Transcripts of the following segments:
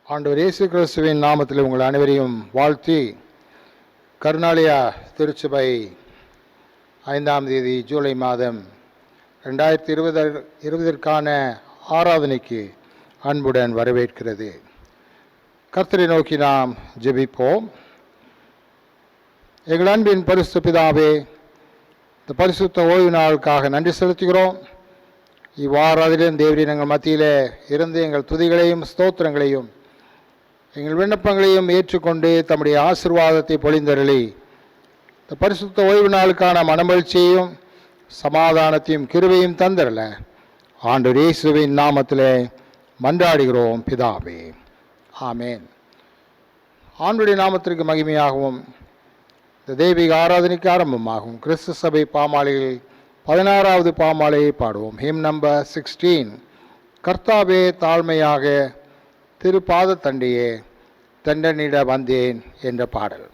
ஆண்டவர் இயேசு கிறிஸ்துவின் நாமத்தில் உங்கள் அனைவரையும் வாழ்த்தி, கருணாலயா திருச்சபை 5ஆம் தேதி ஜூலை மாதம் 2020ற்கான ஆராதனைக்கு அன்புடன் வரவேற்கிறது. கர்த்தரை நோக்கி நாம் ஜெபிப்போம். எங்கள் அன்பின் பரிசுத்த பிதாவே, இந்த பரிசுத்த ஓய்வு நாளுக்காக நன்றி செலுத்துகிறோம். இவ்வாறாதிலும் தேவரீர் எங்கள் மத்தியிலே இருந்து எங்கள் துதிகளையும் ஸ்தோத்திரங்களையும் எங்கள் விண்ணப்பங்களையும் ஏற்றுக்கொண்டு தம்முடைய ஆசீர்வாதத்தை பொழிந்தருளி இந்த பரிசுத்த ஓய்வு நாளுக்கான மனமகிழ்ச்சியையும் சமாதானத்தையும் கிருபையும் தந்தரல ஆண்டவர் இயேசுவின் நாமத்திலே மன்றாடுகிறோம் பிதாவே, ஆமேன். ஆண்டவருடைய நாமத்திற்கு மகிமையாகவும் இந்த தெய்வீக ஆராதனைக்கு ஆரம்பமாகும் கிறிஸ்து சபை பாமாலையில் 16வது பாமாலையை பாடுவோம். Him number 16. கர்த்தாவே தாழ்மையாக திருப்பாத தண்டியே தண்டனிட வந்தேன் என்ற பாடல்.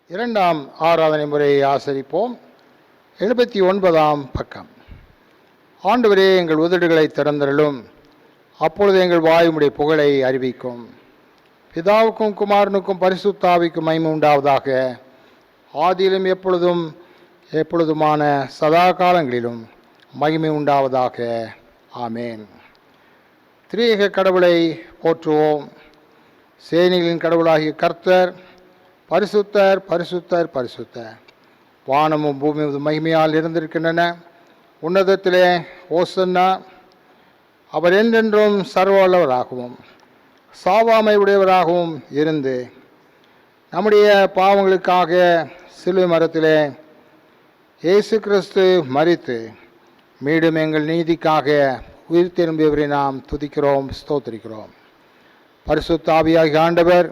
இரண்டாம் ஆராதனை முறையை ஆசரிப்போம். 79ஆம் பக்கம். ஆண்டவரே, எங்கள் உதடுகளை திறந்தருளும், அப்பொழுது எங்கள் வாயுமுடைய புகழை அறிவிக்கும். பிதாவுக்கும் குமாரனுக்கும் பரிசுத்த ஆவிக்கும் மகிமை உண்டாவதாக, ஆதியிலும் எப்பொழுதுமான சதா காலங்களிலும் மகிமை உண்டாவதாக, ஆமேன். திரியேக கடவுளை போற்றுவோம். சேனைகளின் கடவுளாகிய கர்த்தர் பரிசுத்தர் பரிசுத்தர் பரிசுத்தர். வானமும் பூமியும் மகிமையால் இருந்திருக்கின்றன. உன்னதத்திலே ஓசன்னா. அவர் என்றென்றும் சர்வவல்லவராகவும் சாவாமை உடையவராகவும் இருந்து நம்முடைய பாவங்களுக்காக சிலுவை மரத்திலே இயேசு கிறிஸ்து மரித்து மீண்டும் எங்கள் நீதிக்காக உயிர் திரும்பியவரை நாம் துதிக்கிறோம், ஸ்தோத்திரிக்கிறோம். பரிசுத்த ஆவியாகிய ஆண்டவர்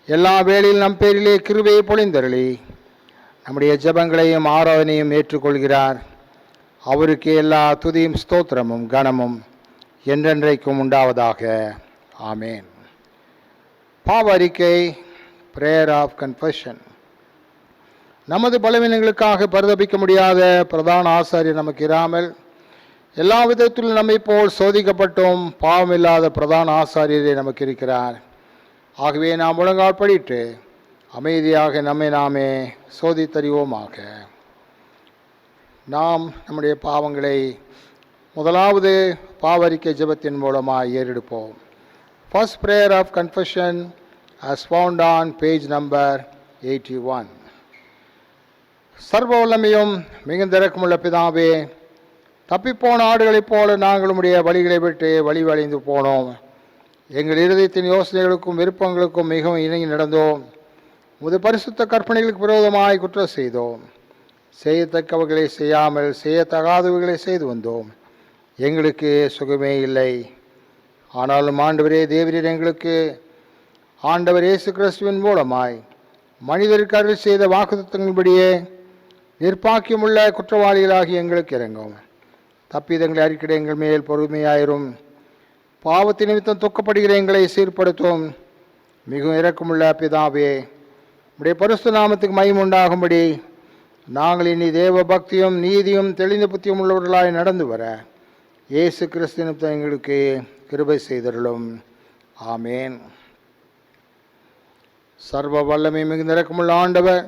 எல்லா வேளையில் நம் பேரிலே கிருபையை பொழிந்தருளி நம்முடைய ஜெபங்களையும் ஆராதனையும் ஏற்றுக்கொள்கிறார். அவருக்கு எல்லா துதியும் ஸ்தோத்திரமும் கனமும் என்றென்றைக்கும் உண்டாவதாக, ஆமேன். பாவ அறிக்கை, பிரேயர் ஆஃப் கன்ஃபெஷன். நமது பலவீனங்களுக்காக பரிதபிக்க முடியாத பிரதான ஆசாரியர் நமக்கு இராமல் எல்லா விதத்திலும் நம்மை போல் சோதிக்கப்பட்டும் பாவமில்லாத பிரதான ஆசாரியரே நமக்கு இருக்கிறார். ஆகவே நாம் முழங்கால் படிட்டு அமைதியாக நம்மை நாமே சோதித்தறிவோமாக. நாம் நம்முடைய பாவங்களை முதலாவது பாவரிக்கை ஜெபத்தின் மூலமாக ஏறெடுப்போம். First prayer of confession as found on page number 81. சர்வ வல்லமையும் மிகுந்த இரக்கமுள்ள பிதாவே, தப்பிப்போன ஆடுகளைப் போல நாங்கள் உம்முடைய வழிகளை விட்டு வழிவடைந்து போனோம். எங்கள் இருதயத்தின் யோசனைகளுக்கும் விருப்பங்களுக்கும் மிகவும் இணங்கி நடந்தோம். உமது பரிசுத்த கற்பனைகளுக்கு விரோதமாய் குற்றம் செய்தோம். செய்யத்தக்கவர்களை செய்யாமல் செய்யத்தகாதவர்களை செய்து வந்தோம். எங்களுக்கு சுகமே இல்லை. ஆனாலும் ஆண்டவரே தேவரீர் எங்களுக்கு ஆண்டவர் இயேசு கிறிஸ்துவின் மூலமாய் மனிதருக்கு அருள் செய்த வாக்குத்தத்தங்களின்படியே நிர்பாக்கியமுள்ள குற்றவாளிகளாகி எங்களுக்கு இறங்கும். தப்பிதங்களை அறிக்கிட எங்கள் மேல் பொறுமையாயிரும். பாவத்தின் நிமித்தம் துக்கப்படுகிற எங்களை சீர்படுத்தும். மிகவும் இரக்கமுள்ள பிதாவே, உடைய பரிசுத்த நாமத்துக்கு மகிமை உண்டாகும்படி நாங்கள் இனி தேவ பக்தியும் நீதியும் தெளிந்த புத்தியும் உள்ளவர்களாய் நடந்து வர இயேசு கிறிஸ்து நிமித்தம் எங்களுக்கு கிருபை செய்தருளும். ஆமேன். சர்வ வல்லமை மிகுந்த இரக்கமுள்ள ஆண்டவர்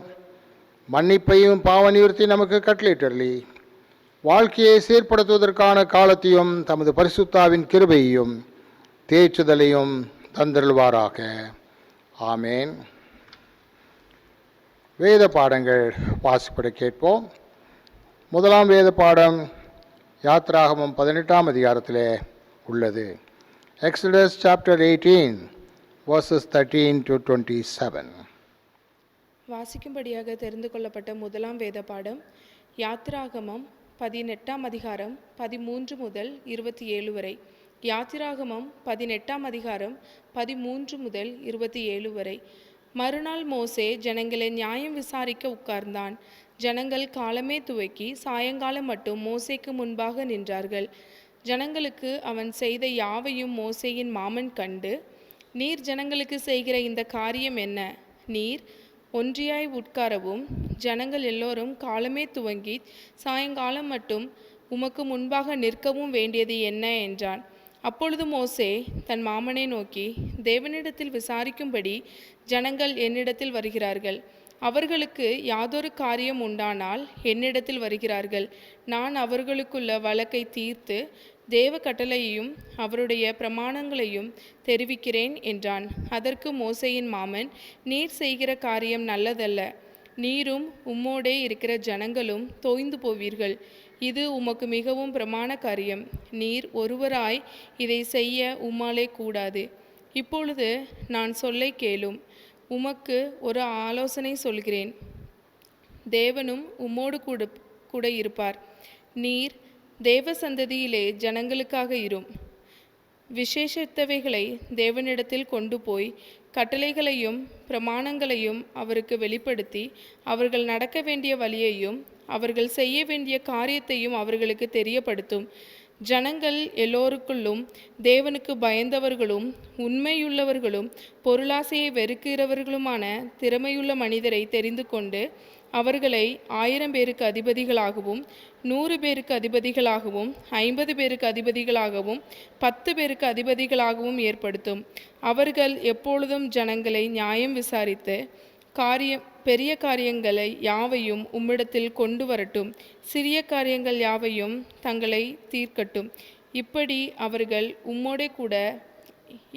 மன்னிப்பையும் பாவ நிவர்த்தி நமக்கு கட்டளையிட்டருளி வாழ்க்கையை சீர்படுத்துவதற்கான காலத்தையும் தமது பரிசுத்தாவின் கிருபையையும் தேற்றுதலையும் தந்தருள்வாராக. ஆமேன். வேத பாடங்கள் வாசிப்பட கேட்போம். முதலாம் வேத பாடம் யாத்ராகமம் 18ஆம் அதிகாரத்திலே உள்ளது. Exodus chapter 18 verses 13 to 27. வாசிக்கும்படியாக தெரிந்து கொள்ளப்பட்ட முதலாம் வேத பாடம் யாத்ராகமம் 18ஆம் அதிகாரம் 13 முதல் 27 வரை. யாத்திராகமம் 18ஆம் அதிகாரம் 13 முதல் 27 வரை. மறுநாள் மோசே ஜனங்களை நியாயம் விசாரிக்க உட்கார்ந்தான். ஜனங்கள் காலமே துவக்கி சாயங்காலம் மட்டும் மோசேக்கு முன்பாக நின்றார்கள். ஜனங்களுக்கு அவன் செய்த யாவையும் மோசேயின் மாமன் கண்டு, நீர் ஜனங்களுக்கு செய்கிற இந்த காரியம் என்ன? நீர் ஒன்றியாய் உட்காரவும் ஜனங்கள் எல்லோரும் காலமே துவங்கி சாயங்காலம் மட்டும் உமக்கு முன்பாக நிற்கவும் வேண்டியது என்ன என்றான். அப்பொழுது மோசே தன் மாமனை நோக்கி, தேவனிடத்தில் விசாரிக்கும்படி ஜனங்கள் என்னிடத்தில் வருகிறார்கள். அவர்களுக்கு யாதொரு காரியம் உண்டானால் என்னிடத்தில் வருகிறார்கள். நான் அவர்களுக்குள்ள வழக்கை தீர்த்து தேவ கட்டளையையும் அவருடைய பிரமாணங்களையும் தெரிவிக்கிறேன் என்றான். அதற்கு மோசேயின் மாமன், நீர் செய்கிற காரியம் நல்லதல்ல. நீரும் உம்மோடே இருக்கிற ஜனங்களும் தோய்ந்து போவீர்கள். இது உமக்கு மிகவும் பிரமாண காரியம். நீர் ஒருவராய் இதை செய்ய உம்மாலே கூடாது. இப்பொழுது நான் சொல்லை கேளும். உமக்கு ஒரு ஆலோசனை சொல்கிறேன். தேவனும் உம்மோடு கூட இருப்பார். நீர் தேவ சந்ததியிலே ஜனங்களுக்காக இரும். விசேஷித்தவைகளை தேவனிடத்தில் கொண்டு போய் கட்டளைகளையும் பிரமாணங்களையும் அவருக்கு வெளிப்படுத்தி அவர்கள் நடக்க வேண்டிய வழியையும் அவர்கள் செய்ய வேண்டிய காரியத்தையும் அவர்களுக்கு தெரியப்படுத்தும். ஜனங்கள் எல்லோருக்குள்ளும் தேவனுக்கு பயந்தவர்களும் உண்மையுள்ளவர்களும் பொருளாசையை வெறுக்கிறவர்களுமான திறமையுள்ள மனிதரை தெரிந்து கொண்டு அவர்களை 1000 பேருக்கு அதிபதிகளாகவும் 100 பேருக்கு அதிபதிகளாகவும் 50 பேருக்கு அதிபதிகளாகவும் 10 பேருக்கு அதிபதிகளாகவும் ஏற்படுத்தும். அவர்கள் எப்பொழுதும் ஜனங்களை நியாயம் விசாரித்து பெரிய காரியங்களை யாவையும் உம்மிடத்தில் கொண்டு வரட்டும். சிறிய காரியங்கள் யாவையும் தங்களை தீர்க்கட்டும். இப்படி அவர்கள் உம்மோடே கூட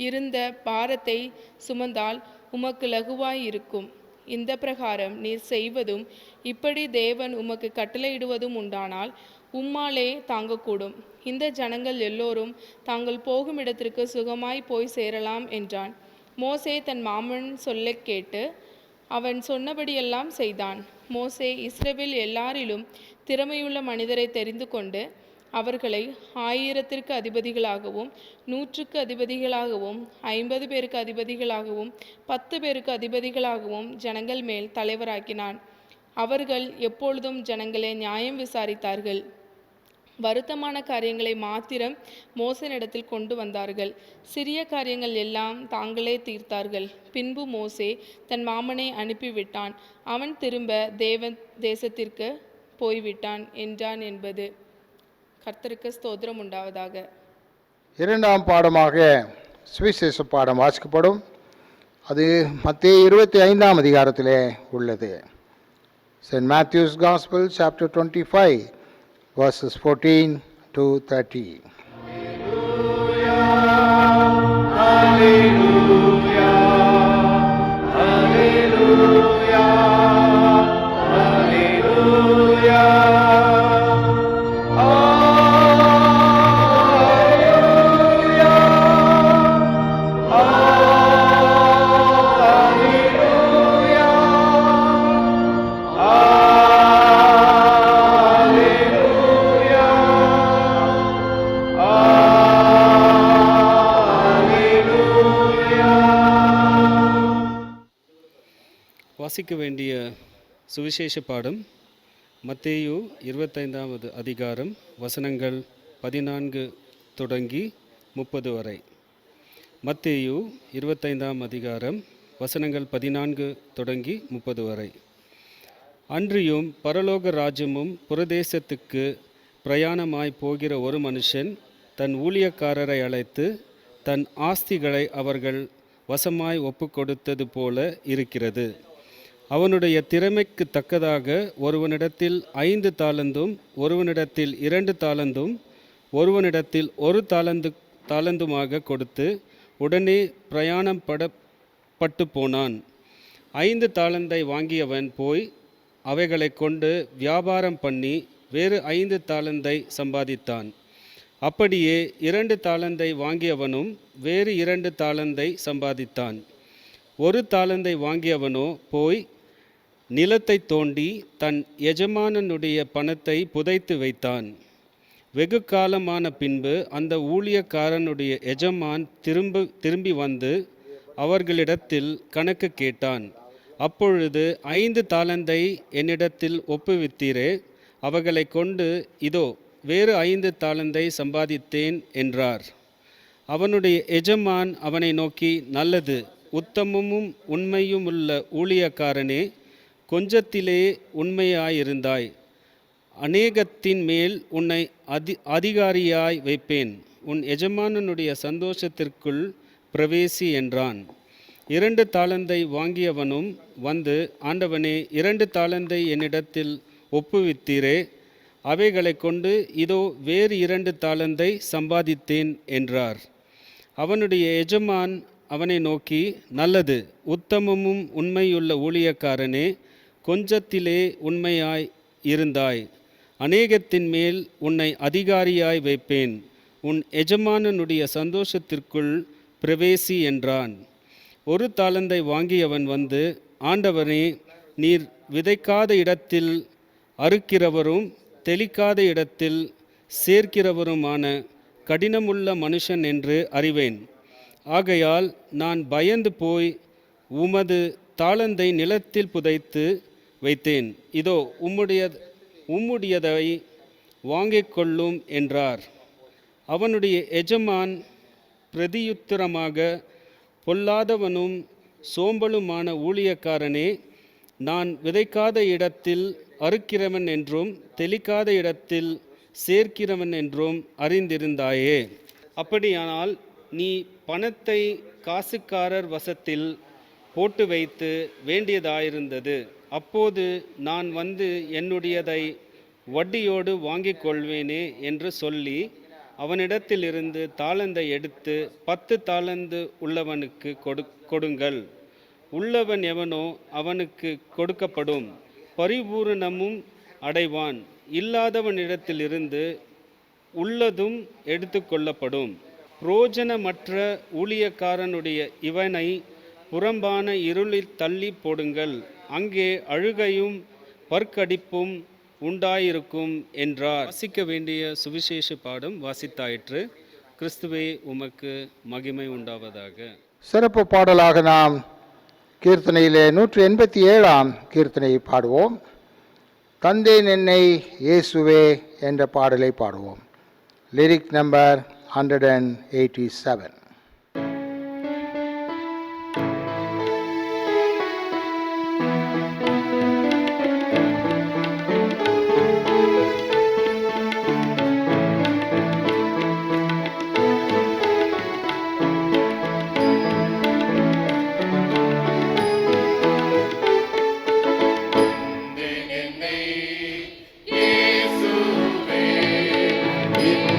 இருந்த பாரத்தை சுமந்தால் உமக்கு லகுவாய் இருக்கும். இந்த பிரகாரம் நீர் செய்வதும் இப்படி தேவன் உமக்கு கட்டளையிடுவதும் உண்டானால் உம்மாலே தாங்கக்கூடும். இந்த ஜனங்கள் எல்லோரும் தாங்கள் போகும் இடத்திற்கு சுகமாய் போய் சேரலாம் என்றான். மோசே தன் மாமன் சொல்ல கேட்டு அவன் சொன்னபடியெல்லாம் செய்தான். மோசே இஸ்ரவேல் எல்லாரிலும் திறமையுள்ள மனிதரை தெரிந்து கொண்டு அவர்களை 1000க்கு அதிபதிகளாகவும் 100க்கு அதிபதிகளாகவும் 50 பேருக்கு அதிபதிகளாகவும் 10 பேருக்கு அதிபதிகளாகவும் ஜனங்கள் மேல் தலைவராக்கினான். அவர்கள் எப்பொழுதும் ஜனங்களை நியாயம் விசாரித்தார்கள். வருத்தமான காரியங்களை மாத்திரம் மோசேனிடத்தில் கொண்டு வந்தார்கள். சிறிய காரியங்கள் எல்லாம் தாங்களே தீர்த்தார்கள். பின்பு மோசே தன் மாமனை அனுப்பிவிட்டான். அவன் திரும்ப தேசத்திற்கு போய்விட்டான் என்றான் என்பது. கர்த்தருக்கு ஸ்தோத்திரம் உண்டாவதாக. இரண்டாம் பாடமாக சுவிசேஷ பாடம் வாசிக்கப்படும். அது மத்தேயு 25ஆம் அதிகாரத்திலே உள்ளது. St. Matthew's Gospel chapter 25 verses 14 2:30. வாசிக்க வேண்டிய சுவிசேஷ பாடம் மத்தேயு 25வது அதிகாரம் வசனங்கள் 14 தொடங்கி 30 வரை. மத்தேயு 25ஆம் அதிகாரம் வசனங்கள் 14 தொடங்கி 30 வரை. அன்றியும் பரலோக ராஜ்யமும் புரதேசத்துக்கு பிரயாணமாய் போகிற ஒரு மனுஷன் தன் ஊழியக்காரரை அழைத்து தன் ஆஸ்திகளை அவர்கள் வசமாய் ஒப்பு கொடுத்தது போல இருக்கிறது. அவனுடைய திறமைக்கு தக்கதாக ஒருவனிடத்தில் 5 தாலந்தும் ஒருவனிடத்தில் 2 தாலந்தும் ஒருவனிடத்தில் 1 தாலந்துமாக கொடுத்து உடனே பிரயாணம் பட்டு போனான். 5 தாலந்தை வாங்கியவன் போய் அவைகளை கொண்டு வியாபாரம் பண்ணி வேறு 5 தாலந்தை சம்பாதித்தான். அப்படியே 2 தாலந்தை வாங்கியவனும் வேறு 2 தாலந்தை சம்பாதித்தான். 1 தாலந்தை வாங்கியவனோ போய் நிலத்தை தோண்டி தன் எஜமானனுடைய பணத்தை புதைத்து வைத்தான். வெகு காலமான பின்பு அந்த ஊழியக்காரனுடைய எஜமான் திரும்பி வந்து அவர்களிடத்தில் கணக்கு கேட்டான். அப்பொழுது 5 தாலந்தை என்னிடத்தில் ஒப்புவித்தீரே, அவைகளை கொண்டு இதோ வேறு 5 தாலந்தை சம்பாதித்தேன் என்றார். அவனுடைய எஜமான் அவனை நோக்கி, நல்லது, உத்தமமும் உண்மையுமுள்ள ஊழியக்காரனே, கொஞ்சத்திலே உண்மையாயிருந்தாய், அநேகத்தின் மேல் உன்னை அதிகாரியாய் வைப்பேன், உன் எஜமானனுடைய சந்தோஷத்திற்குள் பிரவேசி என்றான். 2 தாலந்தை வாங்கியவனும் வந்து, ஆண்டவனே, 2 தாலந்தை என்னிடத்தில் ஒப்புவித்தீரே, அவைகளை கொண்டு இதோ வேறு 2 தாலந்தை சம்பாதித்தேன் என்றார். அவனுடைய எஜமான் அவனை நோக்கி, நல்லது, உத்தமமும் உண்மையுள்ள ஊழியக்காரனே, கொஞ்சத்திலே உண்மையாய் இருந்தாய், அநேகத்தின் மேல் உன்னை அதிகாரியாய் வைப்பேன், உன் எஜமானனுடைய சந்தோஷத்திற்குள் பிரவேசி என்றான். 1 தாலந்தை வாங்கியவன் வந்து, ஆண்டவனே, நீர் விதைக்காத இடத்தில் அறுக்கிறவரும் தெளிக்காத இடத்தில் சேர்க்கிறவருமான கடினமுள்ள மனுஷன் என்று அறிவேன். ஆகையால் நான் பயந்து போய் உமது தாளந்தை நிலத்தில் புதைத்து வைத்தேன். இதோ உம்முடையதை வாங்கிக் கொள்ளும் என்றார். அவனுடைய எஜமான் பிரதியுத்தரமாக, பொல்லாதவனும் சோம்பலுமான ஊழியக்காரனே, நான் விதைக்காத இடத்தில் அறுக்கிறவன் என்றும் தெளிக்காத இடத்தில் சேர்க்கிறவன் என்றும் அறிந்திருந்தாயே. அப்படியானால் நீ பணத்தை காசுக்காரர் வசத்தில் போட்டு வைத்து வேண்டியதாயிருந்தது. அப்போது நான் வந்து என்னுடையதை வட்டியோடு வாங்கிக் கொள்வேனே என்று சொல்லி அவனிடத்திலிருந்து தாளந்தை எடுத்து 10 தாலந்து உள்ளவனுக்கு கொடுங்கள். உள்ளவன் எவனோ அவனுக்கு கொடுக்கப்படும், பரிபூரணமும் அடைவான். இல்லாதவனிடத்திலிருந்து உள்ளதும் எடுத்து கொள்ளப்படும். புரோஜனமற்ற ஊழியக்காரனுடைய இவனை புறம்பான இருளில் தள்ளி போடுங்கள், அங்கே அழுகையும் பற்கடிப்பும் உண்டாயிருக்கும் என்றார். வாசிக்க வேண்டிய சுவிசேஷ பாடம் வாசித்தாயிற்று. கிறிஸ்துவே உமக்கு மகிமை உண்டாவதாக. சிறப்பு பாடலாக நாம் கீர்த்தனையிலே 187ஆம் கீர்த்தனையை பாடுவோம். தந்தேன் என்னை இயேசுவே என்ற பாடலை பாடுவோம். Lyric number 187. Amen.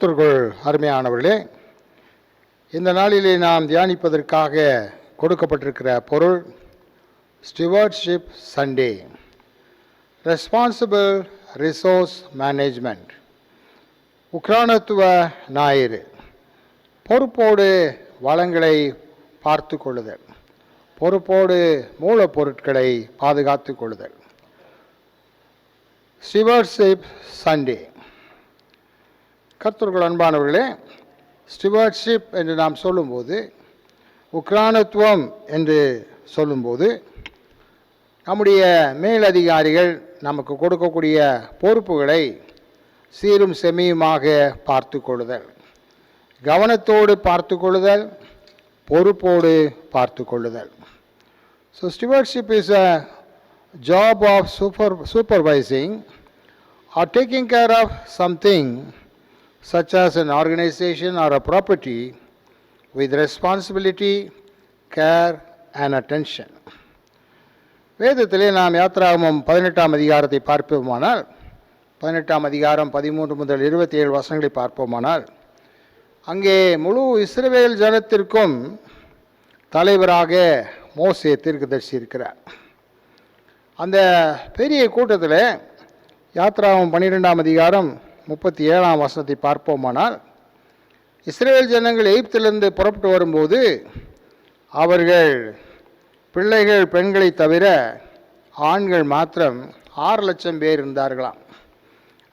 கர்த்தருக்குள் அருமையானவர்களே, இந்த நாளிலே நாம் தியானிப்பதற்காக கொடுக்கப்பட்டிருக்கிற பொருள் ஸ்டிவர்ட்ஷிப் சண்டே, ரெஸ்பான்சிபிள் ரிசோர்ஸ் மேனேஜ்மெண்ட். உக்ரானத்துவ ஞாயிறு, பொறுப்போடு வளங்களை பார்த்து கொள்ளுதல், பொறுப்போடு மூலப்பொருட்களை பாதுகாத்து கொள்ளுதல். ஸ்டிவர்ட்ஷிப் சண்டே. கர்த்தருக்குள் அன்பானவர்களே, ஸ்டிவர்ட்ஷிப் என்று நாம் சொல்லும்போது, உக்ரானத்துவம் என்று சொல்லும்போது, நம்முடைய மேலதிகாரிகள் நமக்கு கொடுக்கக்கூடிய பொறுப்புகளை சீரும் செம்மியுமாக பார்த்து கொள்ளுதல், கவனத்தோடு பார்த்து கொள்ளுதல், பொறுப்போடு பார்த்து கொள்ளுதல். So stewardship is a job of supervising or taking care of something such as an organization or a property with responsibility, care and attention. வேதத்திலே நாம் யாத்திராகமம் 18ஆம் அதிகாரத்தை பார்ப்போமானால், 18ஆம் அதிகாரம் 13 முதல் 27 வசனங்களை பார்ப்போமானால், அங்கே முழு இஸ்ரவேல் ஜனத்திற்கும் தலைவராக மோசே தீர்க்கதரிசி இருக்கிறார். அந்த பெரிய கூட்டத்தில் யாத்திராகமம் 12ஆம் அதிகாரம் 37ஆம் வசனத்தை பார்ப்போமானால், இஸ்ரவேல் ஜனங்கள் எகிப்திலிருந்து புறப்பட்டு வரும்போது அவர்கள் பிள்ளைகள் பெண்களை தவிர ஆண்கள் மாத்திரம் 6 லட்சம் பேர் இருந்தார்களாம்.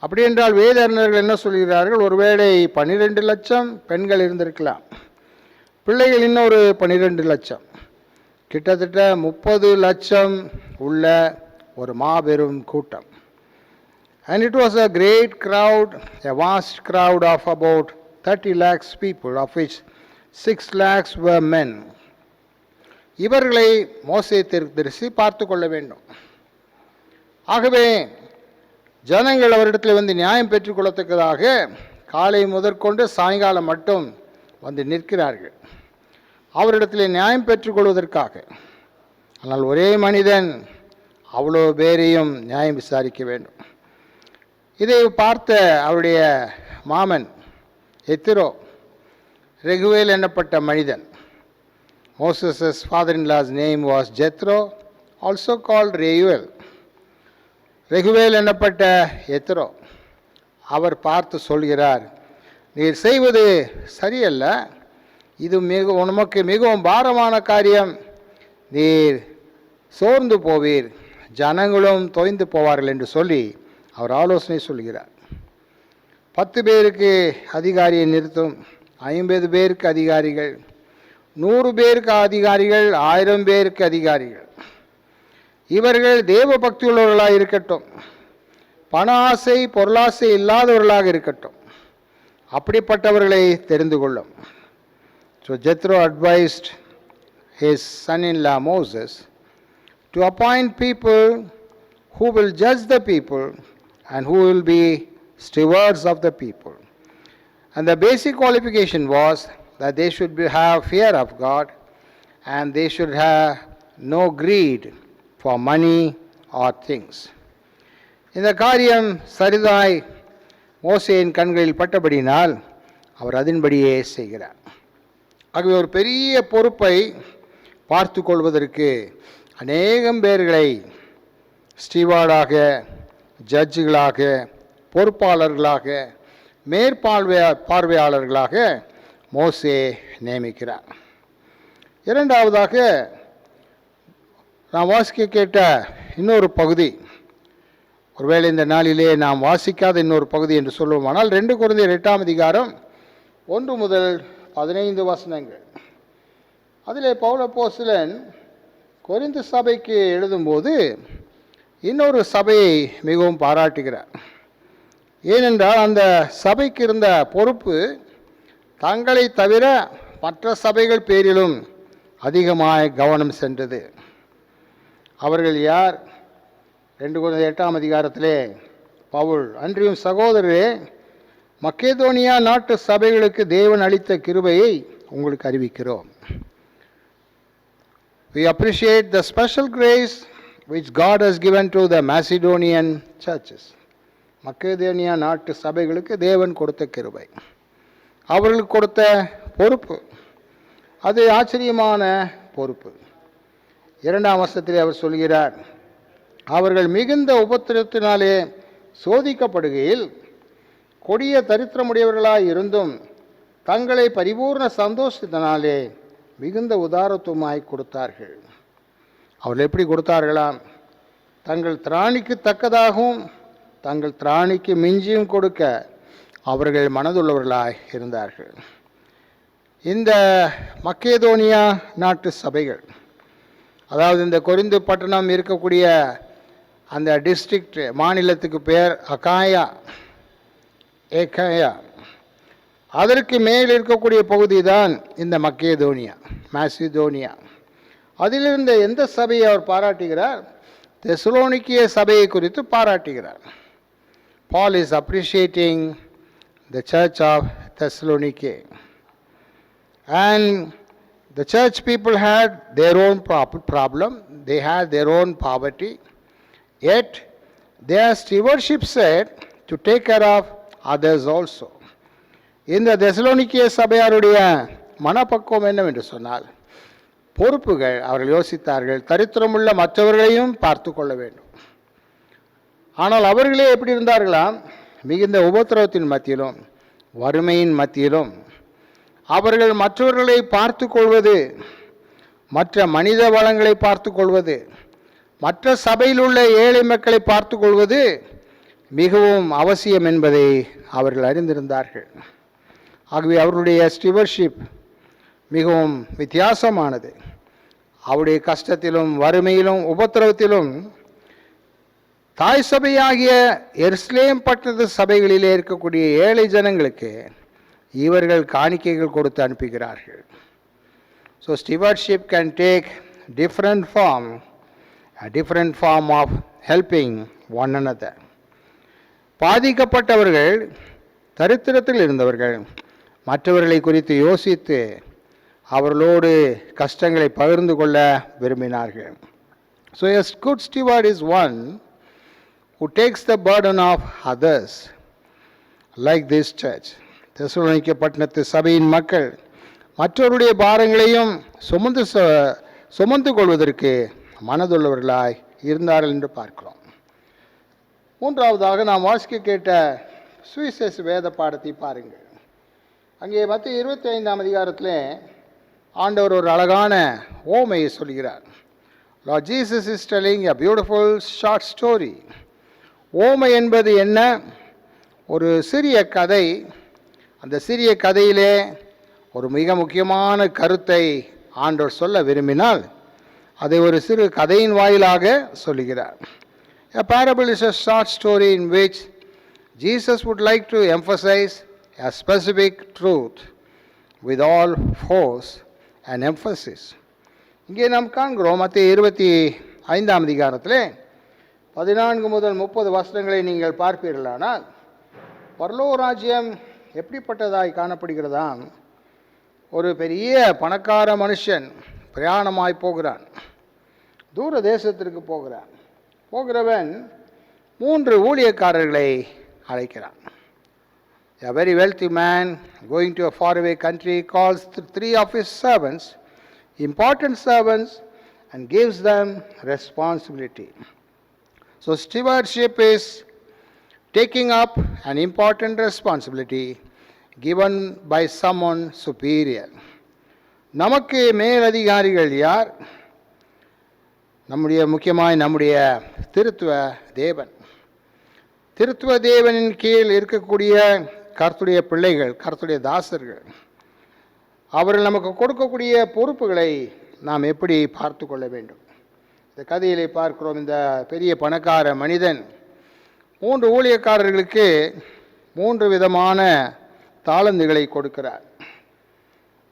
அப்படி என்றால் வேத அறிஞர்கள் என்ன சொல்கிறார்கள், ஒருவேளை 12 லட்சம் பெண்கள் இருந்திருக்கலாம், பிள்ளைகள் இன்னொரு 12 லட்சம், கிட்டத்தட்ட 30 லட்சம் உள்ள ஒரு மாபெரும் கூட்டம். And it was a great crowd, a vast crowd of about 30 lakhs people, of which 6 lakhs were men. இவர்களை மோசே தீர்க்கதரிசி பார்த்து கொள்ள வேண்டும். ஆகவே ஜனங்கள் அவரிடத்தில் வந்து நியாயம் பெற்றுக்கொள்ளத்தக்கதாக காலை முதற்கொண்டு சாயங்காலம் மட்டும் வந்து நிற்கிறார்கள், அவரிடத்தில் நியாயம் பெற்றுக்கொள்வதற்காக. ஆனால் ஒரே மனிதன் அவ்வளோ பேரையும் நியாயம் விசாரிக்க வேண்டும். இதை பார்த்த அவருடைய மாமன் எத்திரோ, ரெகுவேல் என்னப்பட்ட மனிதன், Moses' father-in-law's name was Jethro, also called Reuel. Raguel என்னப்பட்ட எத்திரோ அவர் பார்த்து சொல்கிறார், நீர் செய்வது சரியல்ல, இது உமக்கு மிகவும் பாரமான காரியம், நீர் சோர்ந்து போவீர், ஜனங்களும் தொய்ந்து போவார்கள் என்று சொல்லி அவர் ஆலோசனை சொல்கிறார். 10 பேருக்கு அதிகாரியை நிறுத்தும், 50 பேருக்கு அதிகாரிகள், 100 பேருக்கு அதிகாரிகள், 1000 பேருக்கு அதிகாரிகள். இவர்கள் தேவ பக்தி உள்ளவர்களாக இருக்கட்டும், பண ஆசை பொருளாசை இல்லாதவர்களாக இருக்கட்டும், அப்படிப்பட்டவர்களை தெரிந்து கொள்ளும். So Jethro advised his son-in-law Moses to appoint people who will judge the people and who will be stewards of the people. And the basic qualification was that they should have fear of God and they should have no greed for money or things. இந்த காரியம் சரிதாய் மோசேயின் கண்களில் பட்டபடினால் அவர் அதன்படியே செய்கிறார். ஆகவே ஒரு பெரிய பொறுப்பை பார்த்து கொள்வதற்கு அநேகம் பேர்களை ஸ்டீவார்டாக, ஜட்ஜுகளாக, பொறுப்பாளர்களாக, பார்வையாளர்களாக மோசே நியமிக்கிறார். இரண்டாவதாக நாம் வாசிக்க கேட்ட இன்னொரு பகுதி, ஒருவேளை இந்த நாளிலே நாம் வாசிக்காத இன்னொரு பகுதி என்று சொல்லுவோமானால் 2 கொரிந்தியர் 8ஆம் அதிகாரம் 1 முதல் 15 வசனங்கள். அதிலே பவுல் அப்போஸ்தலன் கொரிந்து சபைக்கு எழுதும்போது இன்னொரு சபையை மிகவும் பாராட்டுகிறார். ஏனென்றால் அந்த சபைக்கு இருந்த பொறுப்பு தங்களை தவிர மற்ற சபைகள் பேரிலும் அதிகமாக கவனம் சென்றது. அவர்கள் யார்? 2 கொரிந்தியர் 8ஆம் அதிகாரத்திலே பவுல், அன்றியும் சகோதரரே, மக்கேதோனியா நாட்டு சபைகளுக்கு தேவன் அளித்த கிருபையை உங்களுக்கு அறிவிக்கிறோம். We appreciate the special grace which God has given to the Macedonian churches. Macedonia நாட்டு சபைகளுக்கு தேவன் கொடுத்த கிருபை. அவர்களுக்கு கொடுத்த பொறுப்பு, அது ஆச்சரியமான பொறுப்பு. 2ஆம் வசனத்திலே அவர் சொல்கிறார், அவர்கள் மிகுந்த உபத்திரத்தினாலே சோதிக்கப்படுகையில் கொடிய தரித்திரமுடையவர்களாய் இருந்தும் தங்களை பரிபூர்ண சந்தோஷத்தினாலே மிகுந்த உதாரத்துவமாய் கொடுத்தார்கள். அவர்கள் எப்படி கொடுத்தார்களாம்? தங்கள் திராணிக்கு தக்கதாகவும் தங்கள் திராணிக்கு மிஞ்சியும் கொடுக்க அவர்கள் மனதுள்ளவர்களாய் இருந்தார்கள். இந்த மக்கேதோனியா நாட்டு சபைகள், அதாவது இந்த கொரிந்து பட்டணம் இருக்கக்கூடிய அந்த டிஸ்ட்ரிக்ட், மாநிலத்துக்கு பேர் ஏகாயா, அதற்கு மேல் இருக்கக்கூடிய பகுதி தான் இந்த மக்கேதோனியா, மாசிதோனியா. அதிலிருந்த எந்த சபையை அவர் பாராட்டுகிறார்? தெசலோனிக்கிய சபையை குறித்து பாராட்டுகிறார். Paul is appreciating the church of Thessaloniki. And the church people had their own problem, they had their own poverty, yet their stewardship said to take care of others also. இந்த தெசலோனிக்கிய சபையாருடைய மனப்பக்குவம் என்னவென்று சொன்னால், பொறுப்புகள், அவர்கள் யோசித்தார்கள், தரித்திரமுள்ள மற்றவர்களையும் பார்த்து கொள்ள வேண்டும். ஆனால் அவர்களே எப்படி இருந்தார்களாம்? மிகுந்த உபத்திரவத்தின் மத்தியிலும் வறுமையின் மத்தியிலும் அவர்கள் மற்றவர்களை பார்த்து கொள்வது, மற்ற மனித வளங்களை பார்த்து கொள்வது, மற்ற சபையில் உள்ள ஏழை மக்களை பார்த்து கொள்வது மிகவும் அவசியம் என்பதை அவர்கள் அறிந்திருந்தார்கள். ஆகவே அவர்களுடைய ஸ்டிவர்ஷிப் மிகவும் வித்தியாசமானது. அவருடைய கஷ்டத்திலும் வறுமையிலும் உபத்திரவத்திலும் தாய் சபையாகிய எருசலேம் பட்டணத்து சபைகளிலே இருக்கக்கூடிய ஏழை ஜனங்களுக்கு இவர்கள் காணிக்கைகள் கொடுத்து அனுப்புகிறார்கள். So stewardship can take different form, a different form of helping one another. பாதிக்கப்பட்டவர்கள், தரித்திரத்தில் இருந்தவர்கள் மற்றவர்களை குறித்து யோசித்து அவர்களோடு கஷ்டங்களை பகிர்ந்து கொள்ள விரும்பினார்கள். So a good steward is one who takes the burden of others, like this church. Thessalonica பட்டணத்து சபையின் மக்கள் மற்றவருடைய பாரங்களையும் சுமந்து கொள்வதற்கு மனதுள்ளவர்களாய் இருந்தார்கள் என்று பார்க்கிறோம். 3ஆவதாக நாம் வாசிக்க கேட்ட சுவிசேஷ வேத பாடத்தை பாருங்கள். அங்கே மத்திய 25ஆம் அதிகாரத்தில் ஆண்டவர் ஒரு அழகான ஓமையை சொல்கிறார். Lord Jesus is telling a beautiful short story. ஓமை என்பது என்ன? ஒரு சிறிய கதை. அந்த சிறிய கதையிலே ஒரு மிக முக்கியமான கருத்தை ஆண்டவர் சொல்ல விரும்பினால் அதை ஒரு சிறு கதையின் வாயிலாக சொல்லுகிறார். A parable is a short story in which Jesus would like to emphasize a specific truth with all force and emphasis. இங்கே நாம் காண்கிறோம் மத்திய 25ஆம் அதிகாரத்தில் 14 முதல் 30 வசனங்களை நீங்கள் பார்ப்பீர்களானால், பரலோக ராஜ்யம் எப்படிப்பட்டதாய் காணப்படுகிறதாம்? ஒரு பெரிய பணக்கார மனுஷன் பிரயாணமாய் போகிறான், தூர தேசத்திற்கு போகிறான். போகிறவன் 3 ஊழியக்காரர்களை அழைக்கிறான். A very wealthy man going to a faraway country calls 3 of his servants, important servants, and gives them responsibility. So stewardship is taking up an important responsibility given by someone superior. நமக்கு மேலதிகாரிகள் யார்? நம்முடைய திருத்துவ தேவன். திருத்துவ தேவனின் கீழ் இருக்கக்கூடிய கர்த்தருடைய பிள்ளைகள், கர்த்தருடைய தாசர்கள், அவர்கள் நமக்கு கொடுக்கக்கூடிய பொறுப்புகளை நாம் எப்படி பார்த்து கொள்ள வேண்டும்? இந்த கதையிலே பார்க்கிறோம். இந்த பெரிய பணக்கார மனிதன் 3 ஊழியக்காரர்களுக்கு 3 விதமான தாளந்துகளை கொடுக்கிறார்.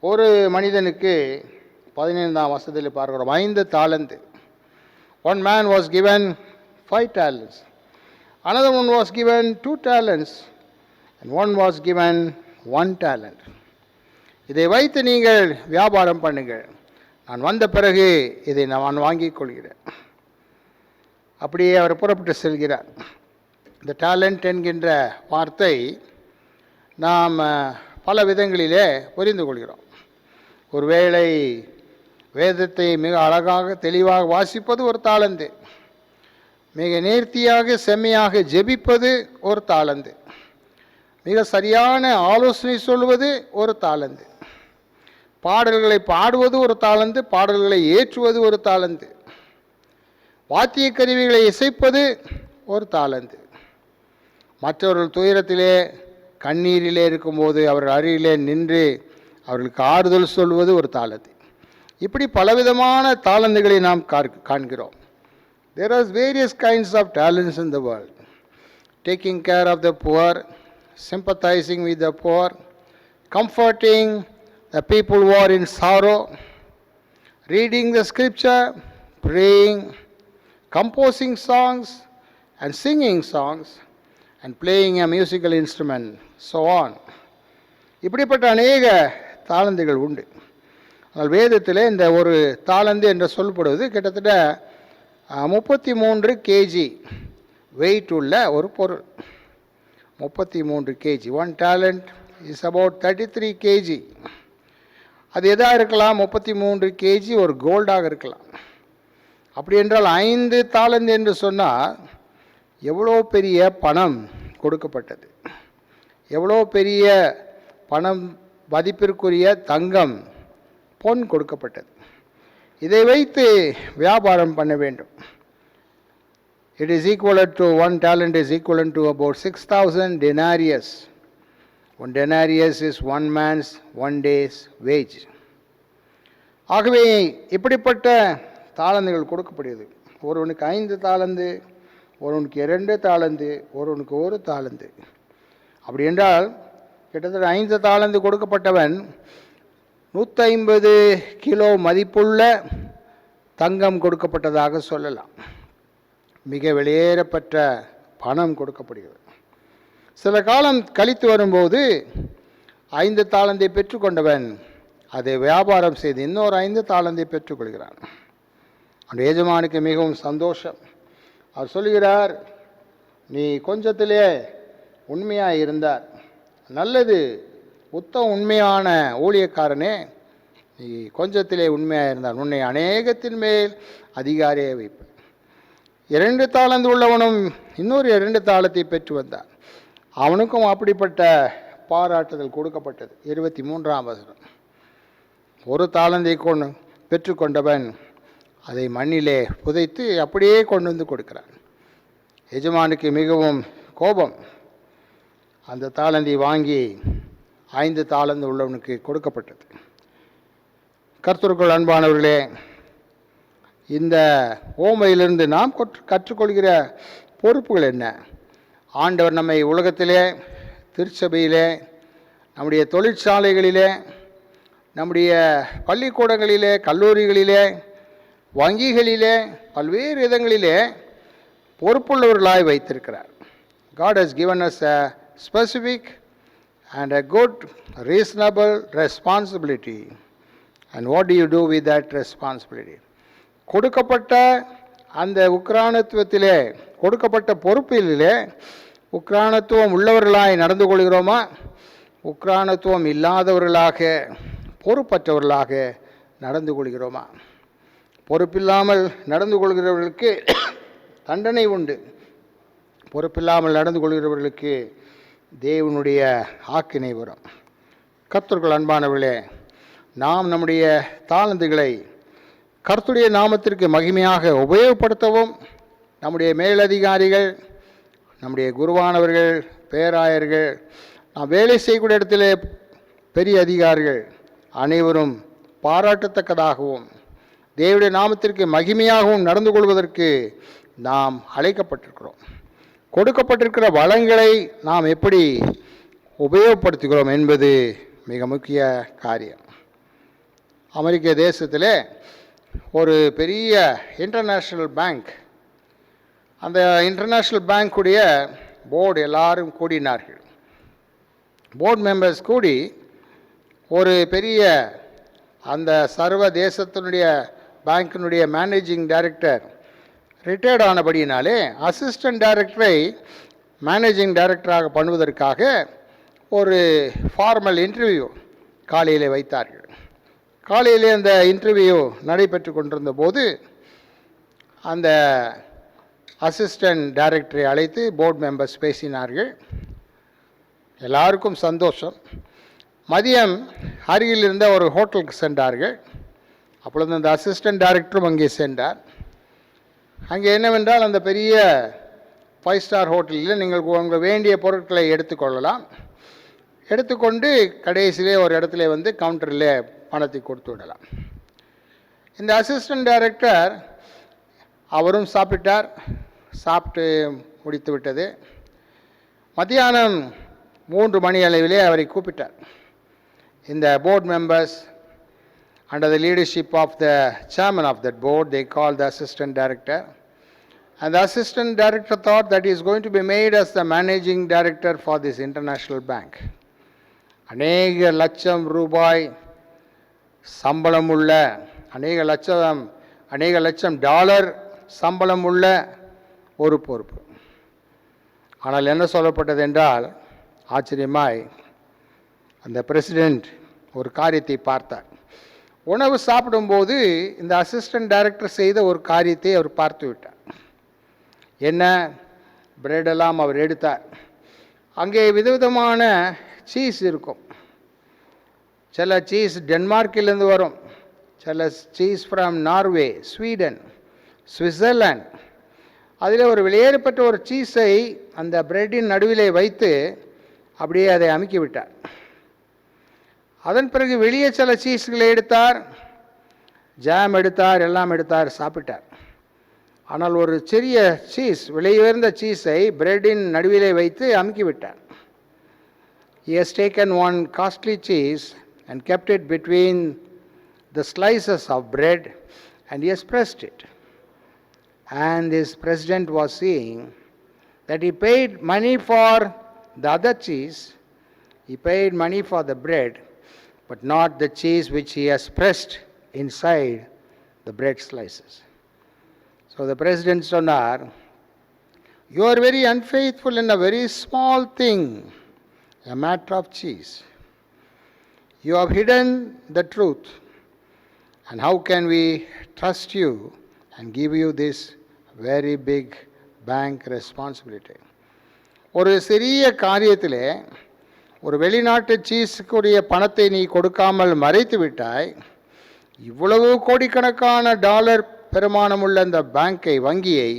ஒரு மனிதனுக்கு 15ஆம் வசனத்தில் பார்க்கிறோம் 5 தாளந்து. One man was given 5 talents. Another one was given 2 talents. And one was given 1 talent. இதை வைத்து நீங்கள் வியாபாரம் பண்ணுங்கள், நான் வந்த பிறகு இதை நான் வாங்கிக் கொள்கிறேன். அப்படியே அவர் புறப்பட்டு செல்கிறார். இந்த டேலண்ட் என்கின்ற வார்த்தை நாம் பல விதங்களிலே புரிந்து கொள்கிறோம். ஒருவேளை வேதத்தை மிக அழகாக தெளிவாக வாசிப்பது ஒரு தாளந்து, மிக நேர்த்தியாக செம்மையாக ஜெபிப்பது ஒரு தாளந்து, மிக சரியான ஆலோசனை சொல்வது ஒரு தாளந்து, பாடல்களை பாடுவது ஒரு தாளந்து, பாடல்களை ஏற்றுவது ஒரு தாளந்து, வாத்திய கருவிகளை இசைப்பது ஒரு தாளந்து, மற்றவர்கள் துயரத்திலே கண்ணீரிலே இருக்கும்போது அவர்கள் அருகிலே நின்று அவர்களுக்கு ஆறுதல் சொல்வது ஒரு தாளந்து. இப்படி பலவிதமான தாளந்துகளை நாம் காண்கிறோம். There are various kinds of talents in the world. Taking care of the poor, sympathizing with the poor, comforting the people who are in sorrow, reading the scripture, praying, composing songs and singing songs, and playing a musical instrument, so on. இப்படிப்பட்ட அநேக தாளந்துகள் உண்டு. ஆனால் வேதத்தில் இந்த ஒரு தாளந்து என்று சொல்லப்படுவது கிட்டத்தட்ட 33 kg வெயிட் உள்ள ஒரு பொருள். 33 kg. 1 talent is about 33 kg. அது எதாக இருக்கலாம்? 33 kg ஒரு கோல்டாக இருக்கலாம். அப்படி என்றால் 5 தாளந்து என்று சொன்னால் எவ்வளோ பெரிய பணம் கொடுக்கப்பட்டது, எவ்வளோ பெரிய பணம் மதிப்பிற்குரிய தங்கம் பொன் கொடுக்கப்பட்டது. இதை வைத்து வியாபாரம் பண்ண வேண்டும். It is equal to 1 talent is equal to about 6,000 denarius. 1 denarius is 1 man's 1 day's wage. ஆகவே இப்படிப்பட்ட தாளந்துகள் கொடுக்கப்படுகிறது. ஒருவனுக்கு 5 தாளந்து, ஒருவனுக்கு 2 தாளந்து, ஒருவனுக்கு 1 தாளந்து. அப்படி என்றால் கிட்டத்தட்ட 5 தாளந்து கொடுக்கப்பட்டவன் 150 கிலோ மதிப்புள்ள தங்கம் கொடுக்கப்பட்டதாக சொல்லலாம். மிக வெளியேறப்பட்ட பணம் கொடுக்கப்படுகிறது. சில காலம் கழித்து வரும்போது 5 தாளந்தை பெற்றுக்கொண்டவன் அதை வியாபாரம் செய்து இன்னொரு 5 தாளந்தை பெற்றுக்கொள்கிறான். அந்த எஜமானுக்கு மிகவும் சந்தோஷம். அவர் சொல்கிறார், நீ கொஞ்சத்திலே உண்மையாக இருந்தார், நல்லது, உண்மையான ஊழியக்காரனே, நீ கொஞ்சத்திலே உண்மையாக இருந்தார், உன்னை அநேகத்தின் மேல் அதிகாரியை வைப்ப. 2 தாளந்து உள்ளவனும் இன்னொரு 2 தாளத்தை பெற்று வந்தான். அவனுக்கும் அப்படிப்பட்ட பாராட்டுதல் கொடுக்கப்பட்டது. 23ஆம் வசனம். 1 தாளந்தை பெற்றுக்கொண்டவன் அதை மண்ணிலே புதைத்து அப்படியே கொண்டு வந்து கொடுக்கிறான். எஜமானுக்கு மிகவும் கோபம். அந்த தாளந்தை வாங்கி 5 தாளந்து உள்ளவனுக்கு கொடுக்கப்பட்டது. கர்த்தருக்குள் அன்பானவர்களே, இந்த ஓமையிலிருந்து நாம் கற்றுக்கொள்கிற பொறுப்புகள் என்ன? ஆண்டவர் நம்மை உலகத்திலே, திருச்சபையிலே, நம்முடைய தொழிற்சாலைகளிலே, நம்முடைய பள்ளிக்கூடங்களிலே, கல்லூரிகளிலே, வங்கிகளிலே, பல்வேறு இடங்களிலே பொறுப்புள்ளவர்களாய் வைத்திருக்கிறார். God has given us a specific and a good reasonable responsibility. And what do you do with that responsibility? கொடுக்கப்பட்ட அந்த உக்ரானத்துவத்திலே, கொடுக்கப்பட்ட பொறுப்பிலே உக்ரானத்துவம் உள்ளவர்களாய் நடந்து கொள்கிறோமா? உக்ரானத்துவம் இல்லாதவர்களாக, பொறுப்பற்றவர்களாக நடந்து கொள்கிறோமா? பொறுப்பில்லாமல் நடந்து கொள்கிறவர்களுக்கு தண்டனை உண்டு. பொறுப்பில்லாமல் நடந்து கொள்கிறவர்களுக்கு தேவனுடைய ஆக்கினை வரும். கர்த்தருக்குள் அன்பானவர்களே, நாம் நம்முடைய தாளந்துகளை கர்த்தருடைய நாமத்திற்கு மகிமையாக உபயோகப்படுத்தவும், நம்முடைய மேலதிகாரிகள், நம்முடைய குருவானவர்கள், பேராயர்கள், நாம் வேலை செய்யக்கூடிய இடத்திலே பெரிய அதிகாரிகள் அனைவரும் பாராட்டத்தக்கதாகவும் தேவனுடைய நாமத்திற்கு மகிமையாகவும் நடந்து கொள்வதற்கு நாம் அழைக்கப்பட்டிருக்கிறோம். கொடுக்கப்பட்டிருக்கிற வளங்களை நாம் எப்படி உபயோகப்படுத்துகிறோம் என்பது மிக முக்கிய காரியம். அமெரிக்க தேசத்தில் ஒரு பெரிய இன்டர்நேஷ்னல் பேங்க், அந்த இன்டர்நேஷ்னல் பேங்க்குடைய போர்டு எல்லாரும் கூடினார்கள். போர்டு மெம்பர்ஸ் கூடி ஒரு பெரிய அந்த சர்வ தேசத்தினுடைய பேங்க்கினுடைய மேனேஜிங் டைரக்டர் ரிட்டையர்ட் ஆனபடியினாலே அசிஸ்டன்ட் டைரக்டரை மேனேஜிங் டைரக்டராக பண்ணுவதற்காக ஒரு ஃபார்மல் இன்டர்வியூ காலையிலே வைத்தார்கள். காலையிலே அந்த இன்டர்வியூ நடைபெற்று கொண்டிருந்த போது அந்த அசிஸ்டன்ட் டைரக்டரை அழைத்து போர்டு மெம்பர்ஸ் பேசினார்கள். எல்லாருக்கும் சந்தோஷம். மதியம் அருகில் இருந்த ஒரு ஹோட்டலுக்கு சென்றார்கள். அப்பொழுது அந்த அசிஸ்டன்ட் டைரக்டரும் அங்கே சென்றார். அங்கே என்னவென்றால், அந்த பெரிய 5 ஸ்டார் ஹோட்டலில் நீங்கள் உங்கள் வேண்டிய பொருட்களை எடுத்துக்கொள்ளலாம். எடுத்துக்கொண்டு கடைசியிலே ஒரு இடத்துல வந்து கவுண்டரில் பணத்தை கொடுத்து விடலாம். இந்த அசிஸ்டன்ட் டைரக்டர் அவரும் சாப்பிட்டார். சாப்பிட்டு முடித்து விட்டது. மத்தியானம் 3 மணி அளவிலே அவரை கூப்பிட்டார். இந்த board members under the leadership of the chairman of that board, they called the assistant director, and the assistant director thought that he is going to be made as the managing director for this international bank. அநேக லட்சம் ரூபாய் சம்பளம் உள்ள, அநேக லட்சம் dollar சம்பளம் உள்ள ஒரு பொறுப்பு. ஆனால் என்ன சொல்லப்பட்டது என்றால், ஆச்சரியமாய் அந்த பிரசிடென்ட் ஒரு காரியத்தை பார்த்தார். உணவு சாப்பிடும்போது இந்த அசிஸ்டன்ட் டைரக்டர் செய்த ஒரு காரியத்தை அவர் பார்த்து விட்டார். என்ன? பிரெட்டெல்லாம் அவர் எடுத்தார். அங்கே விதவிதமான சீஸ் இருக்கும். சில சீஸ் டென்மார்க்கிலிருந்து வரும், சில cheese from Norway, Sweden, Switzerland. அதில் ஒரு வெளியேறப்பட்ட ஒரு சீஸை அந்த பிரெட்டின் நடுவிலே வைத்து அப்படியே அதை அமுக்கி விட்டார். அதன் பிறகு வெளியே சில சீஸ்களை எடுத்தார், ஜாம் எடுத்தார், எல்லாம் எடுத்தார், சாப்பிட்டார். ஆனால் ஒரு சிறிய சீஸ், விலையுயர்ந்த சீஸை பிரெட்டின் நடுவிலே வைத்து அமுக்கி விட்டார். He has taken one costly cheese and kept it between the slices of bread and he has pressed it. And this president was seeing that he paid money for the other cheese, he paid money for the bread, but not the cheese which he has pressed inside the bread slices. So the president சொன்னார், you are very unfaithful in a very small thing, a matter of cheese. You have hidden the truth, and how can we trust you and give you this very big bank responsibility? ஒரு சிறிய காரியத்திலே ஒரு வெளிநாட்டு சீஸுக்குரிய பணத்தை நீ கொடுக்காமல் மறைத்து விட்டாய். இவ்வளவு கோடிக்கணக்கான டாலர் பெருமானமுள்ள அந்த வங்கியை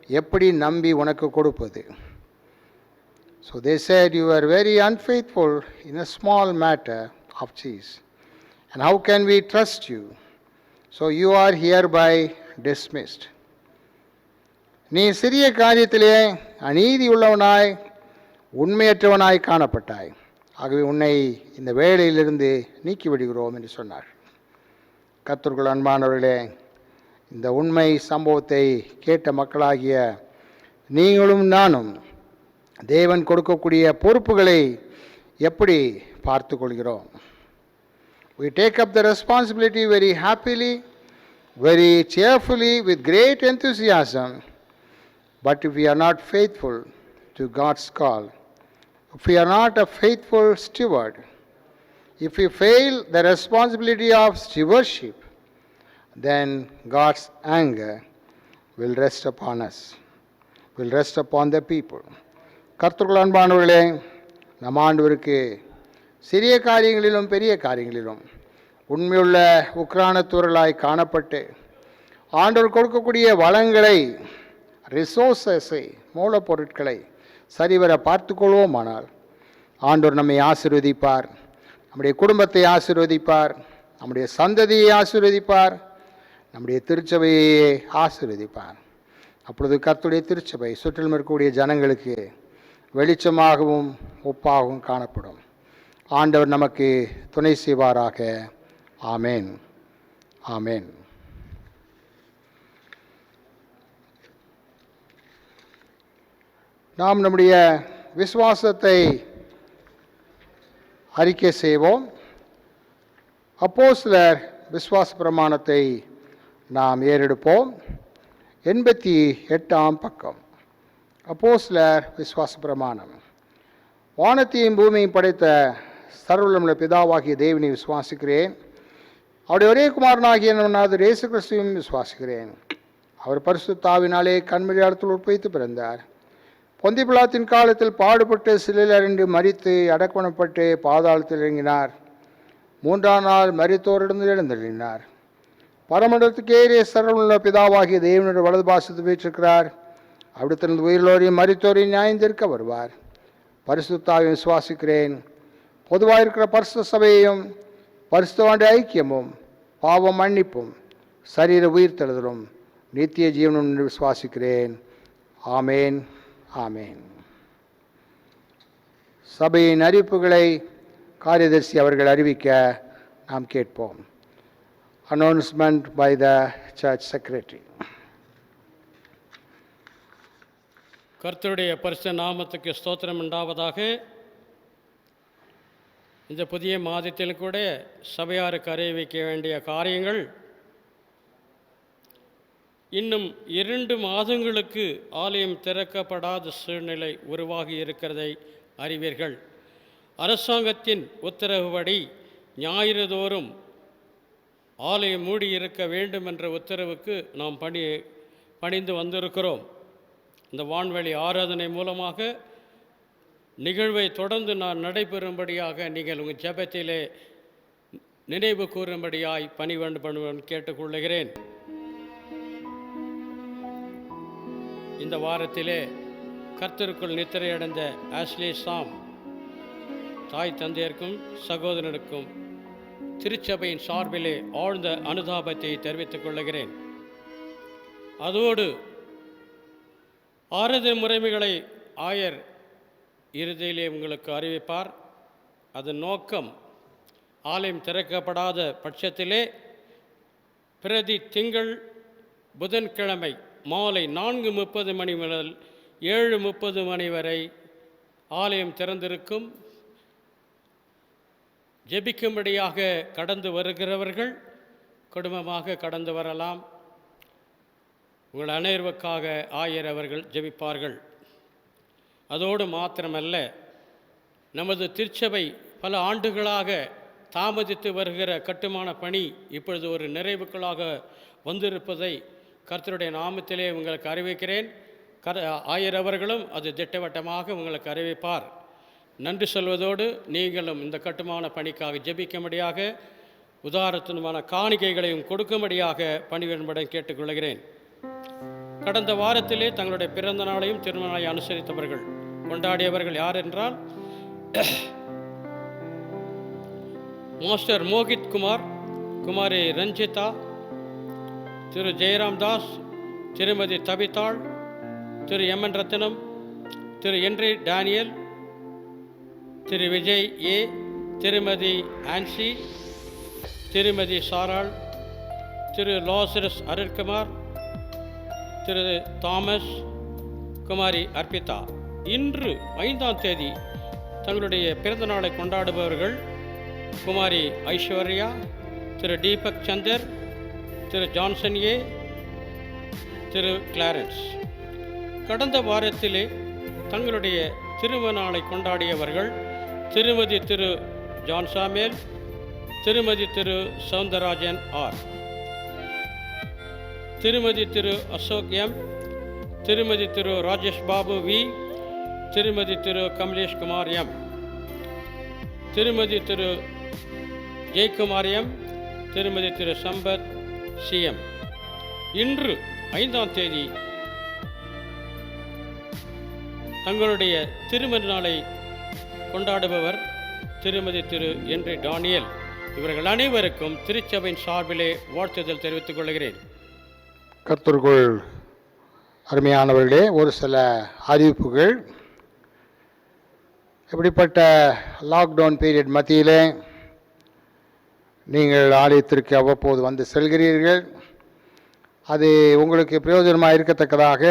எப்படி நம்பி உனக்கு கொடுப்பது? So they said, you are very unfaithful in a small matter of cheese, and how can we trust you? So you are hereby dismissed. நீ சிறிய காரியத்திலே அநீதி உள்ளவனாய் உண்மையற்றவனாய் காணப்பட்டாய். ஆகவே உன்னை இந்த வேலையிலிருந்து நீக்கி விடுகிறோம் என்று சொன்னார். கர்த்தருக்குள் அன்பானவர்களே, இந்த உண்மை சம்பவத்தை கேட்ட மக்களாகிய நீங்களும் நானும் தேவன் கொடுக்கக்கூடிய பொறுப்புகளை எப்படி பார்த்து கொள்கிறோம்? We take up the responsibility very happily, very cheerfully, with great enthusiasm. But if we are not faithful to God's call, if we are not a faithful steward, if we fail the responsibility of stewardship, then God's anger will rest upon us, will rest upon the people. கர்த்தருக்குள் அன்பானவர்களே, நம் ஆண்டவருக்கு சிறிய காரியங்களிலும் பெரிய காரியங்களிலும் உண்மையுள்ள உக்ரானத்தூரலாய் காணப்பட்டு ஆண்டவர் கொடுக்கக்கூடிய வளங்களை, ரிசோர்ஸஸை, மூலப்பொருட்களை சரிவர பார்த்துக்கொள்வோமானால் ஆண்டவர் நம்மை ஆசீர்வதிப்பார், நம்முடைய குடும்பத்தை ஆசீர்வதிப்பார், நம்முடைய சந்ததியை ஆசீர்வதிப்பார், நம்முடைய திருச்சபையை ஆசீர்வதிப்பார். அப்பொழுது கர்த்தருடைய திருச்சபை சுற்றிலும் இருக்கக்கூடிய ஜனங்களுக்கு வெளிச்சமாகவும் ஒப்பாகவும் காணப்படும். ஆண்டவர் நமக்கு துணை செய்வாராக. ஆமேன், ஆமேன். நாம் நம்முடைய விசுவாசத்தை அறிக்கை செய்வோம். அப்போஸ்தலர் விசுவாச பிரமாணத்தை நாம் ஏறெடுப்போம். 88ஆம் பக்கம். அப்போஸ்தலர் விசுவாச பிரமாணம். வானத்தையும் பூமியையும் படைத்த சர்வவல்லமையுள்ள பிதாவாகிய தேவனை விசுவாசிக்கிறேன். அவருடைய ஒரே குமாரனாகிய நாதர் இயேசு கிறிஸ்துவையும் விசுவாசிக்கிறேன். அவர் பரிசுத்த ஆவினாலே கன்மரியாளத்தில் உட்பவித்து பிறந்தார். பொந்தி பிலாத்தின் காலத்தில் பாடுபட்டு சிலையில் அறிந்து மரித்து அடக்கணப்பட்டு பாதாளத்தில் இறங்கினார். 3ஆம் நாள் மரித்தோரிடந்து எழுந்தள்ளினார். பரமண்டலத்துக்கு ஏறிய சர்வவல்லமையுள்ள பிதாவாகிய தேவனுடைய வலது பாசத்தில் வீற்றிருக்கிறார். அவிடத்திலிருந்து உயிரோரையும் மரித்தோரையும் நியாயந்திருக்க வருவார். பரிசுத்த ஆவியை விசுவாசிக்கிறேன். பொதுவாக இருக்கிற பரிசுத்த சபையையும் பரிசுத்தவானுடைய ஐக்கியமும் பாவம் மன்னிப்பும் சரீர உயிர்த்தெழுதலும் நித்திய ஜீவனும் என்று விசுவாசிக்கிறேன். ஆமேன், ஆமேன். சபையின் அறிவிப்புகளை காரியதர்சி அவர்கள் அறிவிக்க நாம் கேட்போம். Announcement by the church secretary. கர்த்தருடைய பரிசுத்த நாமத்துக்கு ஸ்தோத்திரம் உண்டாவதாக. இந்த புதிய மாதத்தில் கூட சபையாருக்கு அறிவிக்க வேண்டிய காரியங்கள், இன்னும் 2 மாதங்களுக்கு ஆலயம் திறக்கப்படாத சூழ்நிலை உருவாகி இருக்கிறதை அறிவீர்கள். அரசாங்கத்தின் உத்தரவுப்படி ஞாயிறுதோறும் ஆலயம் மூடியிருக்க வேண்டும் என்ற உத்தரவுக்கு நாம் பணிந்து வந்திருக்கிறோம். இந்த வான்வழி ஆராதனை மூலமாக நிகழ்வை தொடர்ந்து நான் நடைபெறும்படியாக நீங்கள் உங்கள் ஜெபத்திலே நினைவு கூறும்படியாய் பணிவன்பன் கேட்டுக்கொள்ளுகிறேன். இந்த வாரத்திலே கர்த்தருக்குள் நித்திரையடைந்த ஆஸ்லி சாம் தாய் தந்தையருக்கும் சகோதரனுக்கும் திருச்சபையின் சார்பிலே ஆழ்ந்த அனுதாபத்தை தெரிவித்துக் கொள்ளுகிறேன். அதோடு ஆராதனை முறைமைகளை ஆயர் இறுதியிலே உங்களுக்கு அறிவிப்பார். அதன் நோக்கம், ஆலயம் திறக்கப்படாத பட்சத்திலே பிரதி திங்கள் புதன்கிழமை மாலை 4:30 மணி முதல் 7:30 மணி வரை ஆலயம் திறந்திருக்கும். ஜெபிக்கும்படியாக கடந்து வருகிறவர்கள் குடும்பமாக கடந்து வரலாம். உங்கள் அனைவருக்காக ஆயர் அவர்கள் ஜெபிப்பார்கள். அதோடு மாத்திரமல்ல, நமது திருச்சபை பல ஆண்டுகளாக தாமதித்து வருகிற கட்டுமான பணி இப்பொழுது ஒரு நிறைவுக்குள்ளாக வந்திருப்பதை கர்த்தருடைய நாமத்திலே உங்களுக்கு அறிவிக்கிறேன். ஆயர் அவர்களும் அது திட்டவட்டமாக உங்களுக்கு அறிவிப்பார். நன்றி சொல்வதோடு நீங்களும் இந்த கட்டுமான பணிக்காக ஜெபிக்கும்படியாக உதாரத்துவமான காணிக்கைகளையும் கொடுக்கும்படியாக பணிவன்புடன் கேட்டுக்கொள்கிறேன். கடந்த வாரத்திலே தங்களுடைய பிறந்த நாளையும் திருமண நாளையும் அனுசரித்தவர்கள் கொண்டாடியவர்கள் யார் என்றால், மாஸ்டர் மோகித் குமார், குமாரி ரஞ்சிதா, திரு ஜெயராம் தாஸ், திருமதி தபிதாள், திரு எம்என் ரத்னம், திரு ஹென்றி டேனியல், திரு விஜய் ஏ, திருமதி ஆன்சி, திருமதி சாராள், திரு லாசரஸ் அருண்குமார், திரு தாமஸ், குமாரி அர்ப்பிதா. இன்று 5ஆம் தேதி தங்களுடைய பிறந்த நாளை கொண்டாடுபவர்கள் குமாரி ஐஸ்வர்யா, திரு தீபக் சந்தர், திரு ஜான்சன் ஏ, திரு கிளாரன்ஸ். கடந்த வாரத்திலே தங்களுடைய திருமண நாளை கொண்டாடியவர்கள் திருமதி திரு ஜான் சாமுவேல், திருமதி திரு சவுந்தரராஜன் ஆர், திருமதி திரு அசோக் எம், திருமதி திரு ராஜேஷ் பாபு வி, திருமதி திரு கமலேஷ் குமார் எம், திருமதி திரு ஜெயக்குமார் எம், திருமதி திரு சம்பத் சிஎம். இன்று 5ஆம் தேதி தங்களுடைய திருமண நாளை கொண்டாடுபவர் திருமதி திரு ஹென்றி டானியல். இவர்கள் அனைவருக்கும் திருச்சபையின் சார்பிலே வாழ்த்துதல் தெரிவித்துக் கொள்கிறேன். கர்த்தருக்குள் அருமையானவர்களே, ஒரு சில அறிவிப்புகள். இப்படிப்பட்ட லாக்டவுன் பீரியட் மத்தியிலே நீங்கள் ஆலயத்திற்கு அவ்வப்போது வந்து செல்கிறீர்கள். அது உங்களுக்கு பிரயோஜனமாக இருக்கத்தக்கதாக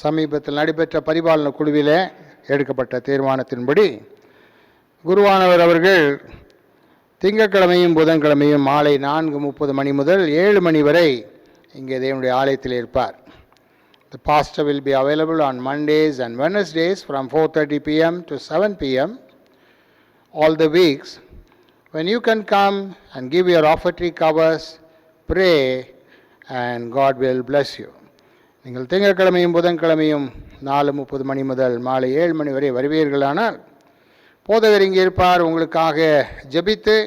சமீபத்தில் நடைபெற்ற பரிபாலன குழுவில் எடுக்கப்பட்ட தீர்மானத்தின்படி குருவானவர் அவர்கள் திங்கட்கிழமையும் புதன்கிழமையும் மாலை 4:30 மணி முதல் 7 மணி வரை இங்கே தேவனுடைய ஆலயத்தில் இருப்பார். The pastor will be available on Mondays and Wednesdays from 4:30 p.m. to 7 p.m. all the weeks, when you can come and give your offertory covers, pray, and God will bless you. நீங்கள் திங்கட்கிழமையும் புதன்கிழமையும் 4:30 மணி முதல் மாலை 7 மணி வரை வருவீர்களானால் போதகர் இங்கே இருப்பார். உங்களுக்காக ஜெபித்து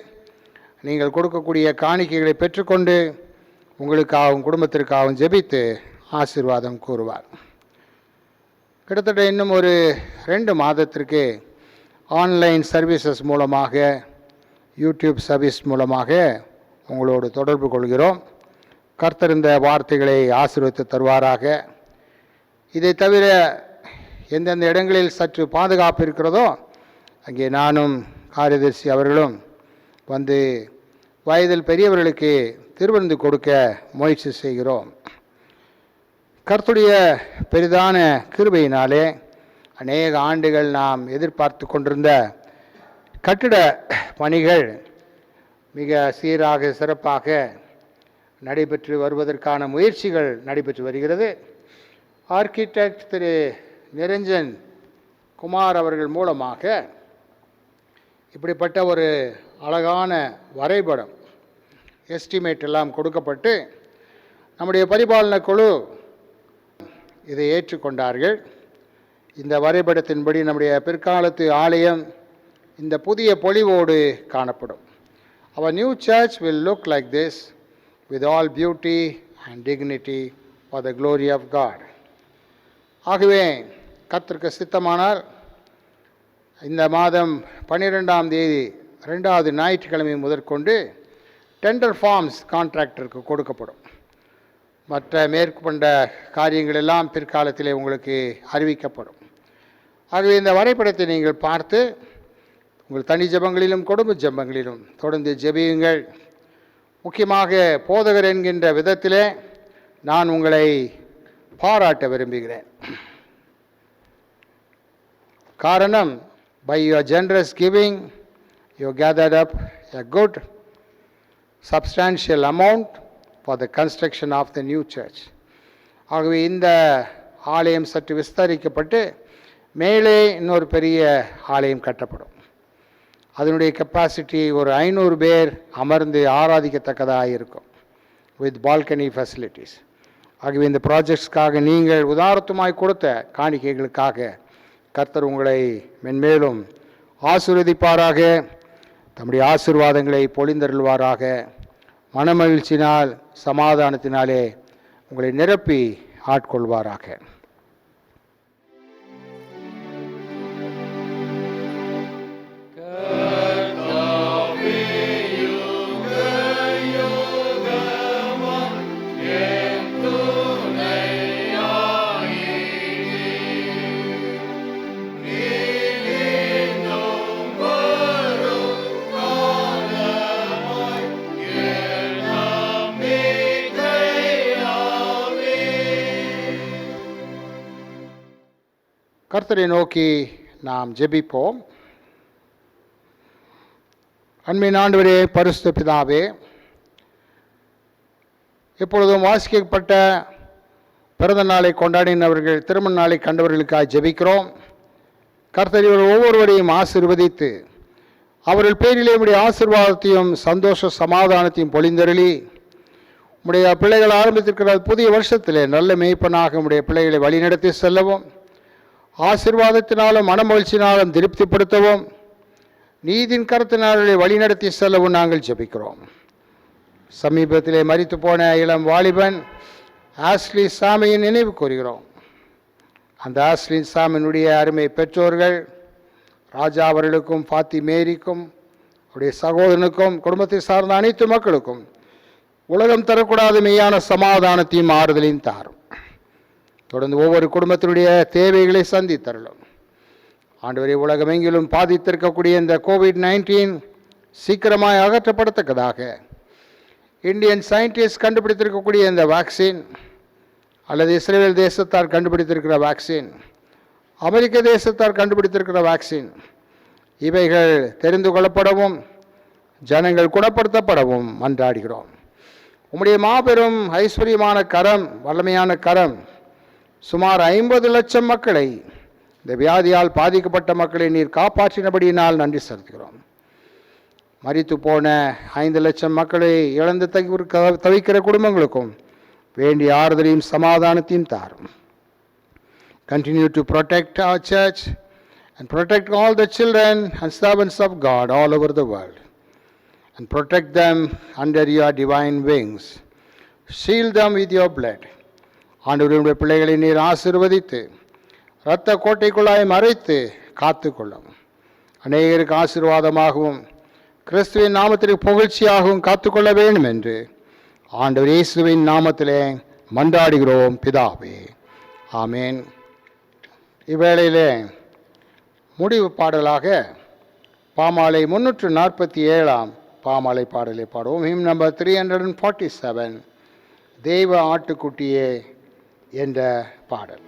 நீங்கள் கொடுக்கக்கூடிய காணிக்கைகளை பெற்றுக்கொண்டு உங்களுக்காகவும் குடும்பத்திற்காகவும் ஜெபித்து ஆசீர்வாதம் கூறுவார். கிட்டத்தட்ட இன்னும் ஒரு 2 மாதத்திற்கு ஆன்லைன் சர்வீசஸ் மூலமாக, யூடியூப் சர்வீஸ் மூலமாக உங்களோடு தொடர்பு கொள்கிறோம். கர்த்தர் இந்த வார்த்தைகளை ஆசீர்வதித்து தருவாராக. இதை தவிர எந்தெந்த இடங்களில் சற்று பாதுகாப்பு இருக்கிறதோ அங்கே நானும் காரியதர்சி அவர்களும் வந்து வயதில் பெரியவர்களுக்கு திருவிருந்து கொடுக்க முயற்சி செய்கிறோம். கர்த்தருடைய பெரிதான கிருபையினாலே அநேக ஆண்டுகள் நாம் எதிர்பார்த்து கொண்டிருந்த கட்டிட பணிகள் மிக சீராக சிறப்பாக நடைபெற்று வருவதற்கான முயற்சிகள் நடைபெற்று வருகிறது. ஆர்கிடெக்ட் திரு நிரஞ்சன் குமார் அவர்கள் மூலமாக இப்படிப்பட்ட ஒரு அழகான வரைபடம் எஸ்டிமேட் எல்லாம் கொடுக்கப்பட்டு நம்முடைய பரிபாலன குழு இதை ஏற்றுக்கொண்டார்கள். இந்த வரைபடத்தின்படி நம்முடைய பிற்காலத்து ஆலயம் இந்த புதிய பொலிவோடு காணப்படும். Our new church will look like this with all beauty and dignity for the glory of God. ஆகவே கர்த்தருக்கு சித்தமானால் இந்த மாதம் 12ஆம் தேதி 2வது ஞாயிற்றுக்கிழமை முதற்கொண்டு டெண்டர் ஃபார்ம்ஸ் கான்ட்ராக்டருக்கு கொடுக்கப்படும். மற்ற மேற்கொண்ட காரியங்கள் எல்லாம் பிற்காலத்திலே உங்களுக்கு அறிவிக்கப்படும். ஆகவே இந்த வரைபடத்தை நீங்கள் பார்த்து உங்கள் தனி ஜெபங்களிலும் குடும்ப ஜெபங்களிலும் தொடர்ந்து ஜெபியுங்கள். முக்கியமாக போதகர் என்கின்ற விதத்திலே நான் உங்களை பாராட்ட விரும்புகிறேன். காரணம், by your generous giving you gathered up a good substantial amount for the construction of the new church. ஆகவே இந்த ஆலயம் சற்று விஸ்தரிக்கப்பட்டு மேலே இன்னொரு பெரிய ஆலயம் கட்டப்படும். அதனுடைய கெப்பாசிட்டி ஒரு 500 பேர் அமர்ந்து ஆராதிக்கத்தக்கதாக இருக்கும், வித் பால்கனி ஃபெசிலிட்டிஸ். ஆகவே இந்த ப்ராஜெக்ட்ஸ்க்காக நீங்கள் உதாரத்துமாய் கொடுத்த காணிக்கைகளுக்காக கர்த்தர் உங்களை மென்மேலும் ஆசீர்வதிப்பாராக, தம்முடைய ஆசீர்வாதங்களை பொழிந்தருள்வாராக. மனமகிழ்ச்சினால் சமாதானத்தினாலே உங்களை நிரப்பி ஆட்கொள்வாராக. கர்த்தரை நோக்கி நாம் ஜெபிப்போம். அன்பின் ஆண்டவரே, பரிசுத்த பிதாவே, எப்பொழுதும் வாசிக்கப்பட்ட பிறந்த நாளை கொண்டாடினவர்கள், திருமண நாளை கண்டவர்களுக்காக ஜெபிக்கிறோம். கர்த்தர் இவர் ஒவ்வொருவரையும் ஆசீர்வதித்து அவர்கள் பேரிலே உடைய ஆசீர்வாதத்தையும் சந்தோஷ சமாதானத்தையும் பொழிந்தருளி உடைய பிள்ளைகள் ஆரம்பித்திருக்கிற புதிய வருஷத்திலே நல்ல மேய்ப்பனாக உடைய பிள்ளைகளை வழிநடத்தி செல்லவும், ஆசீர்வாதத்தினாலும் மனமகிழ்ச்சினாலும் திருப்திப்படுத்தவும், நீதின் கருத்தினாலே வழிநடத்தி செல்லவும் நாங்கள் ஜெபிக்கிறோம். சமீபத்திலே மரித்து போன இளம் வாலிபன் ஆஸ்லி சாமியின் நினைவு கூறுகிறோம். அந்த ஆஸ்லி சாமியினுடைய அருமை பெற்றோர்கள் ராஜா அவர்களுக்கும் பாத்தி மேரிக்கும் அவருடைய சகோதரனுக்கும் குடும்பத்தை சார்ந்த அனைத்து மக்களுக்கும் உலகம் தரக்கூடாத மெய்யான சமாதானத்தையும் ஆறுதலையும் தாரும். தொடர்ந்து ஒவ்வொரு குடும்பத்தினுடைய தேவைகளை சந்தித்தரலும். ஆண்டவரே, உலகமெங்கிலும் பாதித்திருக்கக்கூடிய இந்த COVID-19 சீக்கிரமாய் அகற்றப்படத்தக்கதாக இந்தியன் சயின்டிஸ்ட் கண்டுபிடித்திருக்கக்கூடிய இந்த வேக்சின், அல்லது இஸ்ரேல் தேசத்தார் கண்டுபிடித்திருக்கிற வேக்சின், அமெரிக்க தேசத்தார் கண்டுபிடித்திருக்கிற வேக்சின், இவைகள் தெரிந்து கொள்ளப்படவும் ஜனங்கள் குணப்படுத்தப்படவும் மன்றாடுகிறோம். உம்முடைய மாபெரும் ஐஸ்வர்யமான கரம், வல்லமையான கரம் சுமார் 50 லட்சம் மக்களை, இந்த வியாதியால் பாதிக்கப்பட்ட மக்களை நீர் காப்பாற்றினபடியினால் நன்றி செலுத்துகிறோம். மரித்து போன 5 லட்சம் மக்களை இழந்து தவிக்கிற குடும்பங்களுக்கும் வேண்டிய ஆறுதலையும் சமாதானத்தையும் தாரும். Continue to protect our church and protect all the children and servants of God all over the world, and protect them under your divine wings. Shield them with your blood. ஆண்டவருடைய பிள்ளைகளை நீர் ஆசீர்வதித்து இரத்த கோட்டைக்குள்ளாய் மறைத்து காத்துக்கொள்ளும். அநேகருக்கு ஆசீர்வாதமாகவும் கிறிஸ்துவின் நாமத்திற்கு புகழ்ச்சியாகவும் காத்துக்கொள்ள வேண்டும் என்று ஆண்டவர் இயேசுவின் நாமத்திலே மன்றாடுகிறோம் பிதாவே. ஆமேன். இவ்வேளையிலே முடிவு பாடலாக பாமாலை 347 பாமாலை பாடலை பாடுவோம். ஹிம் நம்பர் 347, தெய்வ ஆட்டுக்குட்டியே என்ற பாடல்.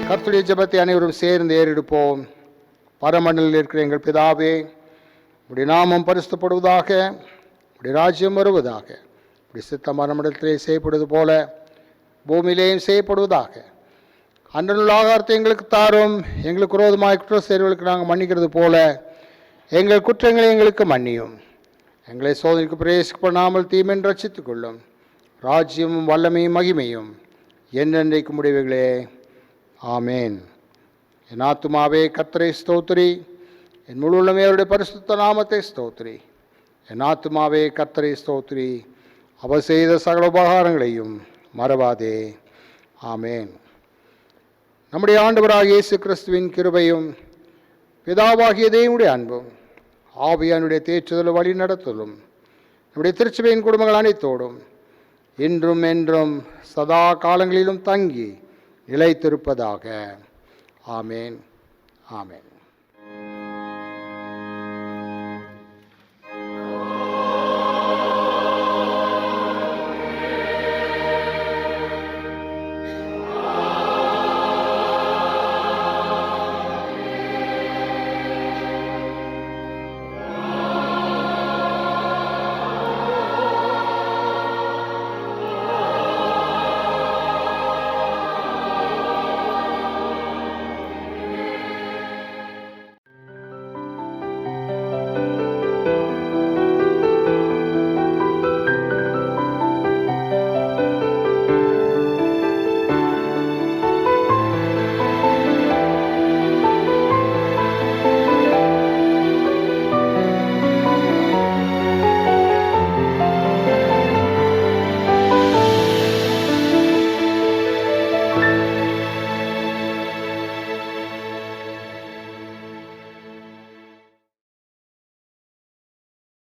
கர்த்தருடைய ஜெபத்தை அனைவரும் சேர்ந்து ஏறெடுப்போம். பரமண்டலில் இருக்கிற எங்கள் பிதாவே, உடைய நாமம் பரிசுத்தப்படுவதாக, உடைய ராஜ்யம் வருவதாக, உடைய சித்தம் மரமண்டலத்திலே செய்யப்படுவது போல பூமியிலேயும் செய்யப்படுவதாக. அன்றனுள்ள ஆகாரத்தை எங்களுக்கு தாரும். எங்களுக்கு விரோதமாக குற்றம் செய்கிறவர்களுக்கு நாங்கள் மன்னிக்கிறது போல எங்கள் குற்றங்களை எங்களுக்கு மன்னியும். எங்களை சோதனைக்கு பிரவேசிக்க பண்ணாமல் தீமென்று ரட்சித்துக் கொள்ளும். ராஜ்யமும் வல்லமையும் மகிமையும் என்றென்றைக்கு முடிவுகளே. ஆமேன். என் ஆத்துமாவே கர்த்தரை ஸ்தோத்திரி, என் முழு உள்ளமே அவருடைய பரிசுத்த நாமத்தை ஸ்தோத்திரி. என் ஆத்துமாவே கர்த்தரை ஸ்தோத்திரி, அவர் செய்த சகல உபகாரங்களையும் மறவாதே. ஆமேன். நம்முடைய ஆண்டவராகிய இயேசு கிறிஸ்துவின் கிருபையும் பிதாவாகிய தேவனுடைய அன்பும் ஆவியானுடைய தேற்றுதலும் வழி நடத்தலும் நம்முடைய திருச்சபையின் குடும்பங்கள் அனைத்தோடும் இன்றும் என்றும் சதா காலங்களிலும் தங்கி நிலைத்திருப்பதாக. ஆமேன். ஆமேன்.